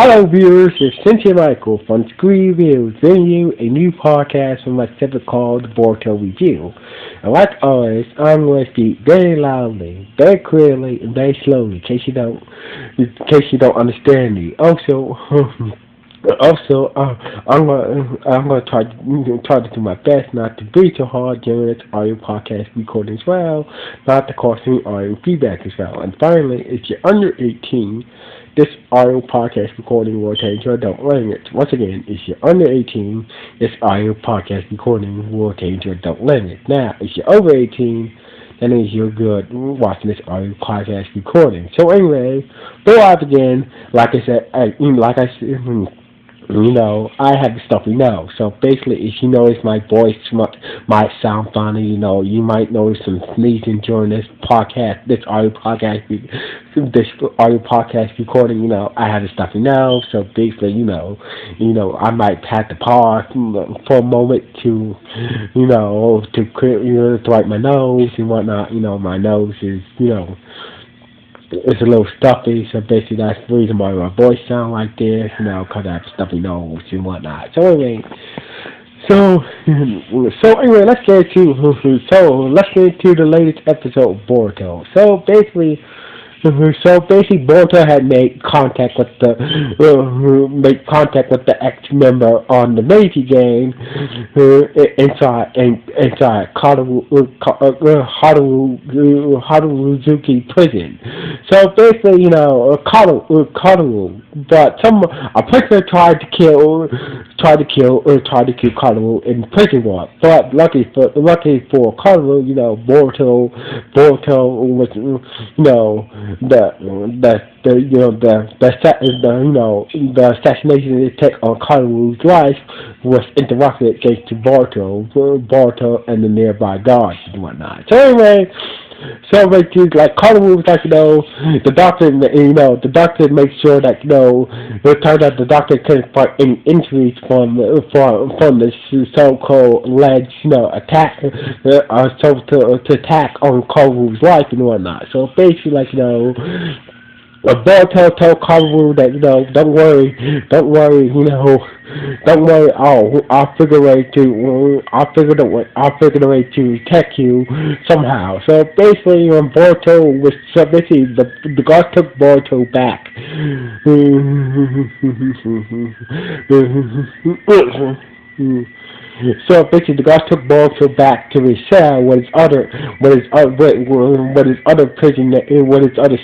Hello viewers, it's Cynthia Michael from Screen Reviews, bringing you a new podcast from my segment called Boruto Review. And like always, I'm going to speak very loudly, very clearly, and very slowly, in case you don't understand me. I'm gonna try to do my best not to breathe too hard during this audio podcast recording as well, not to cause any audio feedback as well. And finally, if you're under 18, this audio podcast recording will change your adult language. Once again, if you're under 18, this audio podcast recording will change your adult language. Now, if you're over 18, that means you're good watching this audio podcast recording. So anyway, before I begin, like I said, I have the stuff we know. So basically, if you notice my voice might sound funny, you might notice some sneezing during this audio podcast recording. I have the stuff we know. So basically, I might have to pause for a moment to clear, to wipe my nose and whatnot. My nose is, it's a little stuffy, so basically that's the reason why my voice sounds like this, because I have stuffy nose and whatnot. So anyway, let's get into the latest episode of Boruto. So basically, Boruto had made contact with the ex-member on the Navy game inside Haruzuki prison. So basically, but a prisoner tried to kill Karu in prison walk. But luckily for Karu, Boruto was, the assassination attack on Karu's life was interrupted thanks to Boruto and the nearby guards and whatnot. So anyway, Karu was the doctor makes sure that, it turns out the doctor couldn't find any injuries from the so-called alleged, attack, to attack on Karu's life and whatnot. So basically, Boruto told Karu that, don't worry, I'll figure a way to protect you somehow. So basically, the guard took Boruto back. So basically, the guard took Boruto back to his cell with his other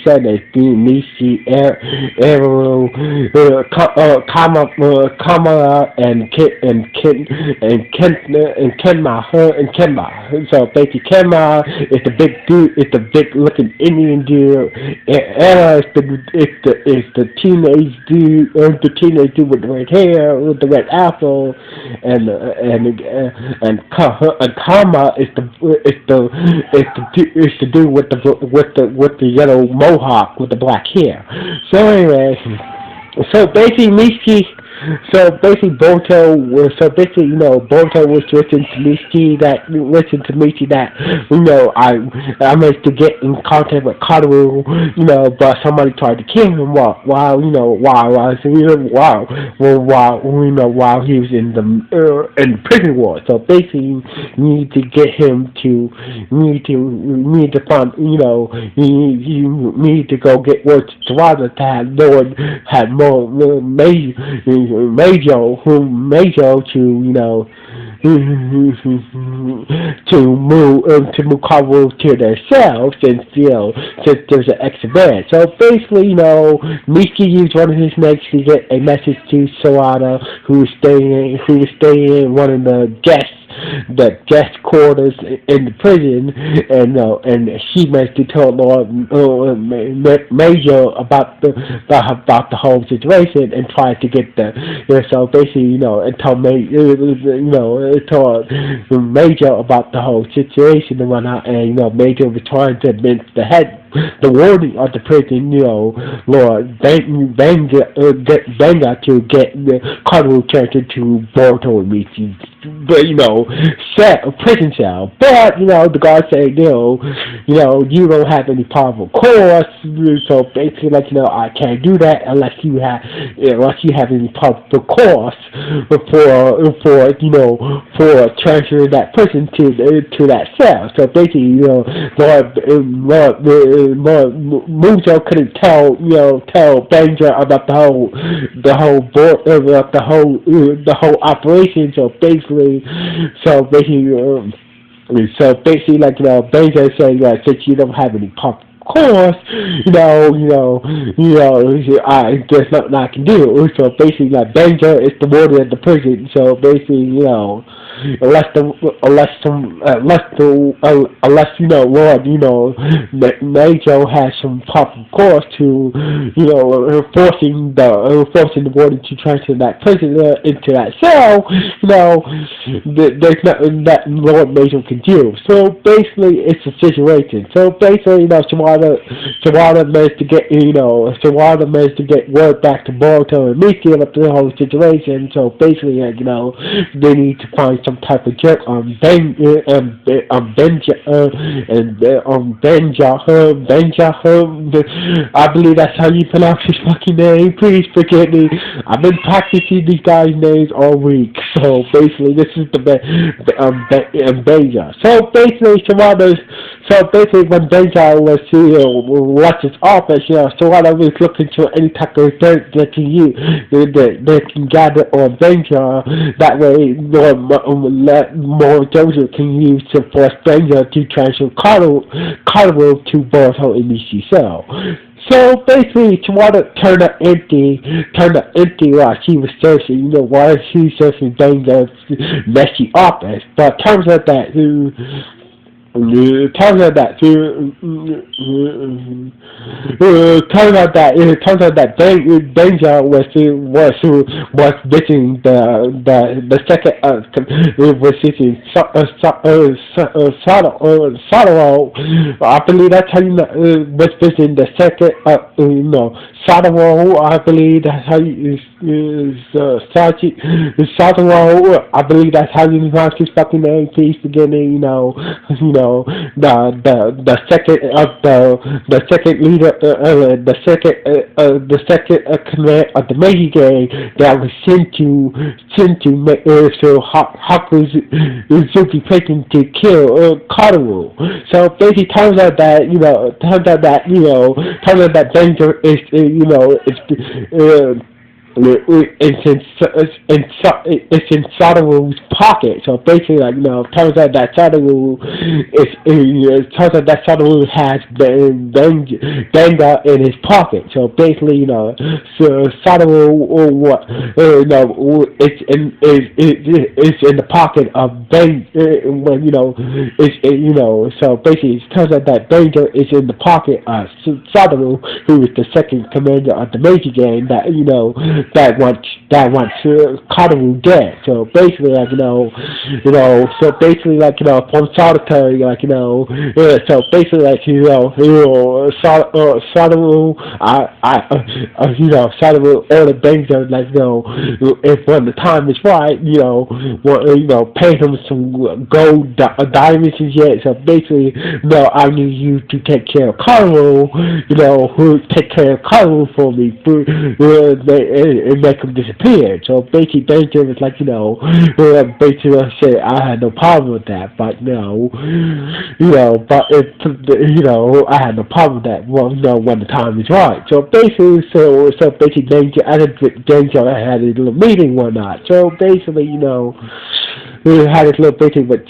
cellmates, being Nishi, Eru, Kamara, and Kenma. So basically, Kenma is the big dude, is the big looking Indian dude. Era is the teenage dude, with the red hair, with the red afro, and Kama is the dude with the yellow mohawk with the black hair. So anyway, Boruto was listening to Michi that, I managed to get in contact with Karu, but somebody tried to kill him while he was in the prison ward. So basically, you need to get him to, you need to go get word to Toronto to have more Major to move Karu to their cells since there's an extra bed. So basically, Miki used one of his mates to get a message to Sawada, who was staying in one of the guest quarters in the prison, and she managed to tell Major about the whole situation and tried to get so basically, and told Major about the whole situation and whatnot, and Major was trying to convince the head the warden of the prison, Lord Benga to get the Carnival character to Boruto and Michi, but set a prison cell. But the guard said, you don't have any powerful cause, so basically, I can't do that unless you have any powerful cause for transferring that person to that cell. So basically, Lord Mujo couldn't tell Benja about the whole operation. So basically, Benja said that since you don't have any pop course, there's nothing I can do. So basically, Benja is the warden of the prison. So basically, unless Lord, Major has some proper course to, forcing the warden to transfer that prisoner into that cell, there's nothing that Lord Major can do. So basically, it's a situation. So basically, Sawada managed to get word back to Boruto and Miki about the whole situation. So basically, they need to find some type of jerk on Benja, I believe that's how you pronounce his fucking name. Please forgive me. I've been practicing these guys' names all week. So basically, this is the Benja. So basically, when Benja left his office, Sawada was looking for any type of dirt that can gather on Benja. That way, more Doja can use to force Benja to transfer Carnival to Boruto in the cell. So basically, Sawada turned up empty while she was searching, while she was searching Benja's messy office. But turns out that Benja was visiting the second was visiting Sadaro. I believe that's how was visiting the second Sadaro. I believe that's how you Sadaro. I believe that's how you pronounce his fucking name. Please forgive me. The second leader, the second command of the Meiji gang that was sent to make Hakuzuki Prison to kill Kataru. So basically, turns out that Danger it's in Sadaru's pocket. So basically, turns out that Sadaru has Benga in his pocket. So basically, Sadaru it's in the pocket of Ben. So basically, it turns out that Benga is in the pocket of Sadaru, who is the second commander of the Meiji gang that wants Kataru dead. So basically, from solitary, so basically, Sadaru, Sadaru ordered Benja, if when the time is right, pay him some gold diamonds and shit. So basically, I need you to take care of Kataru, who take care of Kataru for me, and make him disappear. So basically, Benja was basically said I had no problem with that, but I had no problem with that. Well, when the time is right. So basically, Benja had a little meeting one night. So basically, we had this little meeting with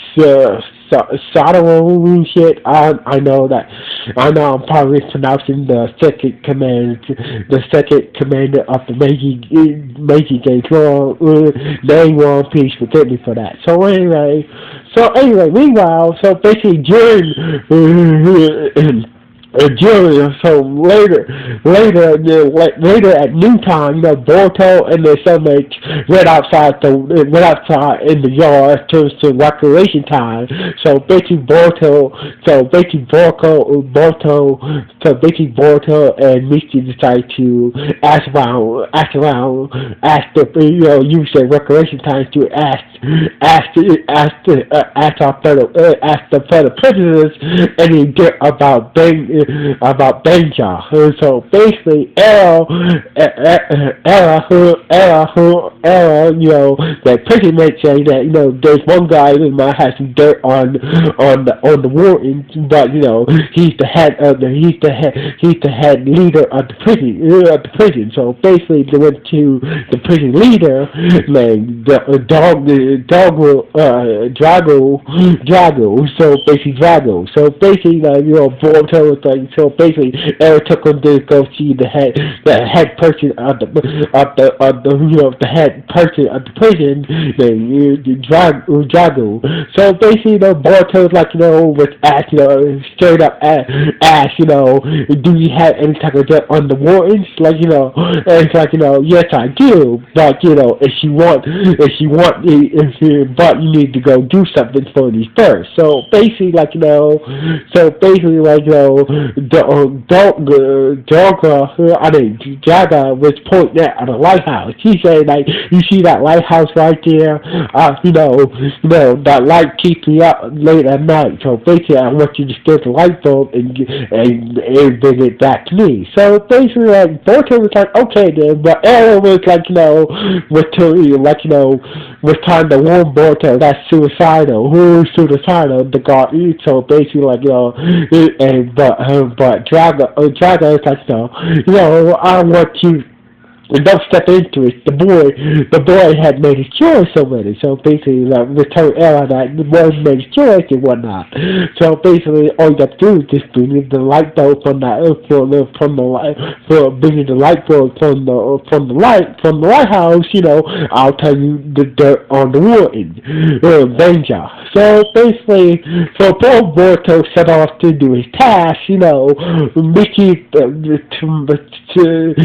Sadaru shit. I know I'm probably pronouncing the second commander of the Meiji gang name wrong. Please forgive me for that. So anyway, meanwhile, so basically during So later at noontime, Boruto and their cellmates went outside in the yard to recreation time. So basically Boruto and Misty decide to ask use their recreation time to ask the fellow prisoners any dirt about danger. So basically, that prison mate say that there's one guy who might have some dirt on the warden, but he's the head leader of the prison. So basically, they went to the prison leader, named Drago. So basically, Drago. So basically, Boruto was like, so basically, Eric took him to go see the head person the head person of the prison, Drago. So basically, Boruto was like, was asked, straight up asked, do you have any type of dirt on the wardens? Like, and it's like, yes, I do, but but you need to go do something for these first. So basically, Jaga was pointing at the lighthouse. He said, like, you see that lighthouse right there? That light keeps me up late at night. So basically, I want you to steal the light bulb and bring it back to me. So basically, Boruto was like, okay then, but Aaron was like, was trying to warn Boruto that's suicidal. Who's suicidal? The guard. So basically, but Drago is like, I want you. Don't step into it. The boy had made his choice already. So basically, return error that the boy made his choice and whatnot. So basically, all you have to do is just bring the light bulb from bringing the light bulb from the lighthouse. I'll tell you the dirt on the warden, danger. So basically, before Boruto set off to do his task, Mickey to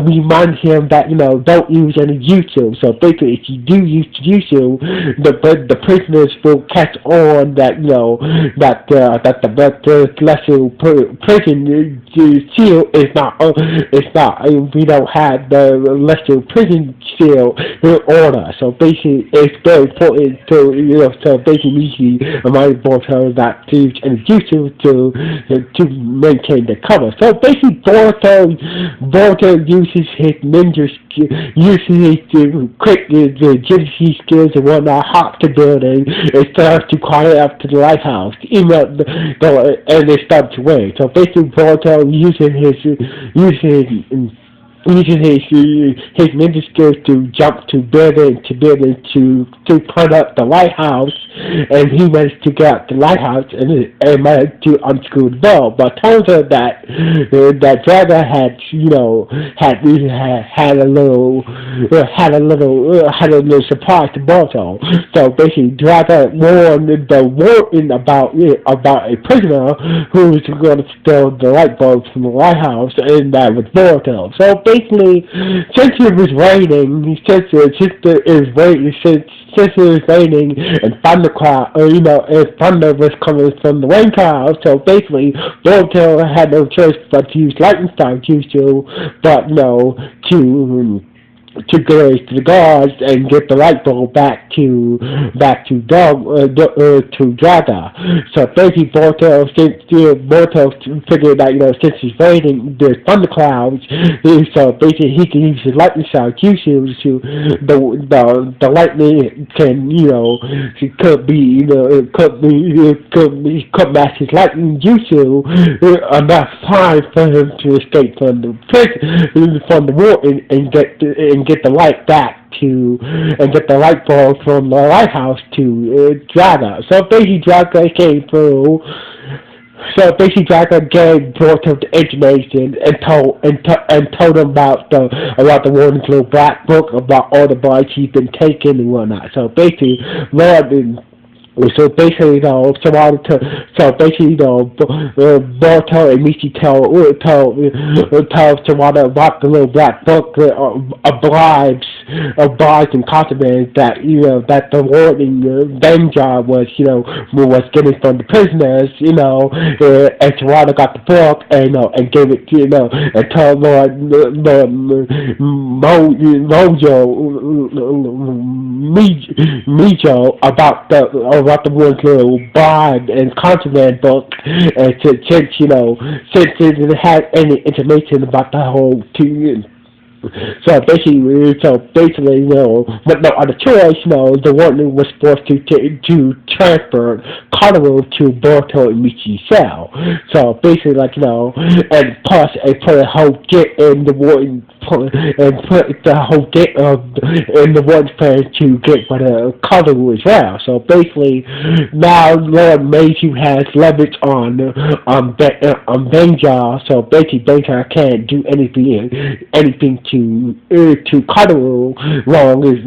remind him that don't use any YouTube. So basically, if you do use YouTube, the prisoners will catch on that the lesser prison seal is not we don't have the lesser prison seal on us. So basically, it's very important to so basically remind Boruto that to use any YouTube to maintain the cover. So basically, Boruto uses his ninja uses his quick the agility skills and whatnot, hop the building and starts to climb up to the lighthouse, and they start to win. So basically, Boruto using his ninja skills to jump to building to climb up the lighthouse, and he managed to get up the lighthouse and managed to unscrew the ball. But turns out that Draga had a little surprise to Boruto. So basically, Draga warned the warden about a prisoner who was going to steal the light bulbs from the lighthouse, and that was Boruto. So basically, since it was raining, since it was raining and thundercloud, and thunder was coming from the rain cloud, so basically, Boruto had no choice but to use lightning style Jutsu, but to go to the guards and get the light bulb back to Draga. So basically, Boruto figured that since it's raining, there's thunderclouds, so basically he can use his lightning style Jutsu to the lightning can could match his lightning Jutsu enough time for him to escape from the prison from the warden and get the light back and get the light bulb from the lighthouse to Draga. So basically, Draga came through. So basically, Draga gave Boruto the information and told him about the warden's little black book about all the bodies he's been taken and whatnot. So basically, So basically, so basically, Boruto and Michi tell Sawada about the little black book bribes and contrabands that that the warden Benja was getting from the prisoners, and Sawada got the book and gave it and told Lord Mijo about the one's little bond and contraband book, and since it didn't have any information about the whole two. So basically, with no other choice, the warden was forced to transfer Carnival to Boruto and Michi's cell. So basically, and plus, they put a whole get in the warden and put the whole get in the warden's plan to get rid of Carnival as well. So basically, now Lord Meiji has leverage on Benja. So basically, Benja can't do anything to Cuddle long as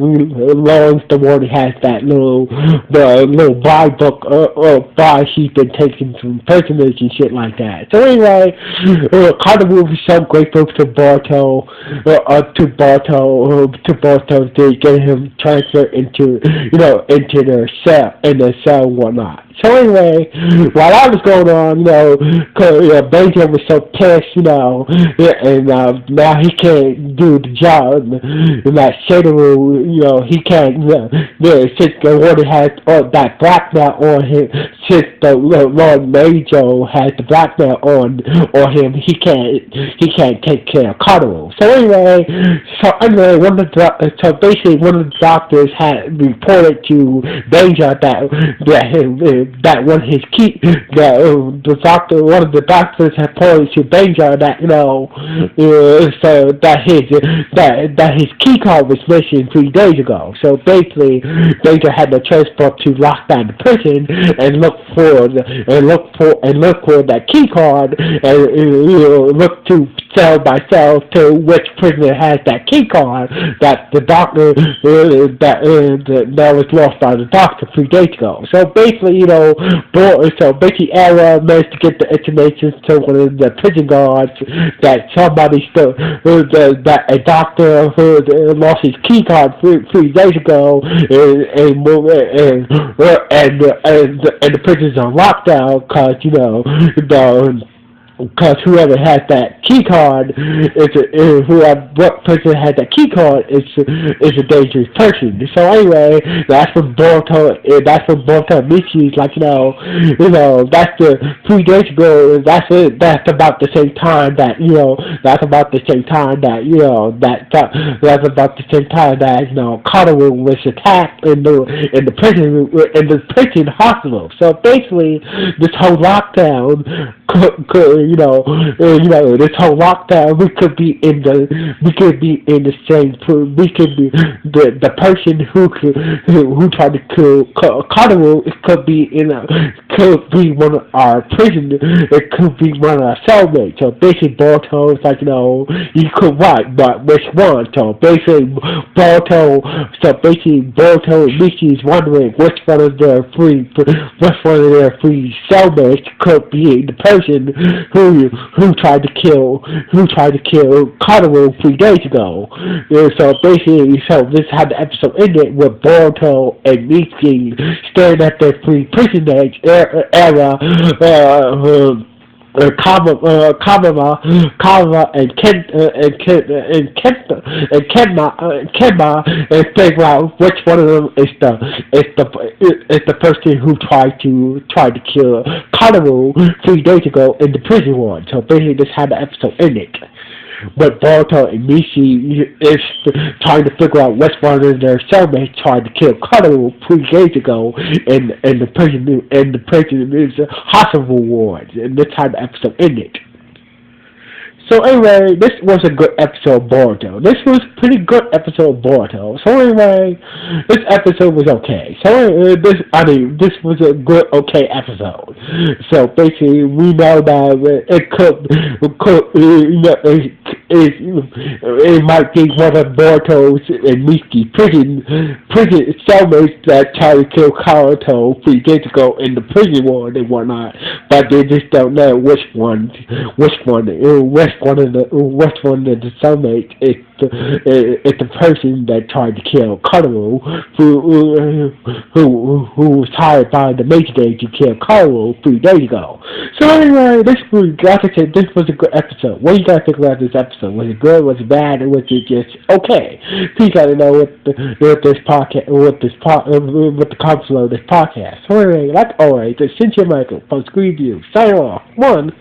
the warden has that the little buy book buy he's been taking from prisoners and shit like that. So anyway, Cuddle is so grateful to Barto to get him transferred into their cell and whatnot. So anyway, while that was going on, Benjamin was so pissed, and now he can't do the job. And that Shadowoo, he can't, since the warden has that blackmail on him, since the Lord Major has the blackmail on him, he can't take care of Cuddle. So anyway, basically one of the doctors had reported to Benja that one of his key one of the doctors had pointed to Benja that so that his key card was missing 3 days ago. So basically, Benja had to transport to lock down the prison and look for that key card and look to cell by cell to which prisoner has that key card that the doctor that was lost by the doctor 3 days ago. So basically, Era managed to get the information to one of the prison guards that somebody still that a doctor who lost his key card 3 days ago, and the prison's on lockdown because whoever has that key card what person has that key card is a dangerous person. So anyway, that's when Boruto Michi's that's the 3 days ago. That's about the same time that Carnival was attacked in the prison hospital. So basically, this whole lockdown this whole lockdown, we could be in the same. We could be the person who tried to kill Carnival. It could be one of our prisoners. It could be one of our cellmates. So basically, Boruto is you could write, but which one? So basically, Boruto and Michi is wondering which one of their three cellmates could be the person who tried to kill Carnival 3 days ago. So basically, this is how the episode ended with Boruto and Michi staring at their three prisoners. Era, Kama and Kenma, and figure out which one of them is the person who tried to kill Carnival 3 days ago in the prison ward. So basically, this is how the episode ended. But Boruto and Michi is trying to figure out which one of their cellmates tried to kill Cuddle 3 days ago in the prison hospital ward, and that's how the episode ended. So anyway, this was a good episode of Boruto. This was a pretty good episode of Boruto. So anyway, this episode was okay. So this was a good, okay episode. So basically, we know that it might be one of Boruto's and Miki prison cellmates that tried to kill Karuto 3 days ago in the prison war and whatnot, but they just don't know which one of the cellmates is the person that tried to kill Karu, who was hired by the Major to kill Karu 3 days ago. So anyway, like I said, this was a good episode. What do you guys think about this episode? Was it good? Was it bad? Or was it just okay? Please let me know what this podcast, what the comments of this podcast. So anyway, like always, this is Cynthia Michael from Screen View. Sign off. One.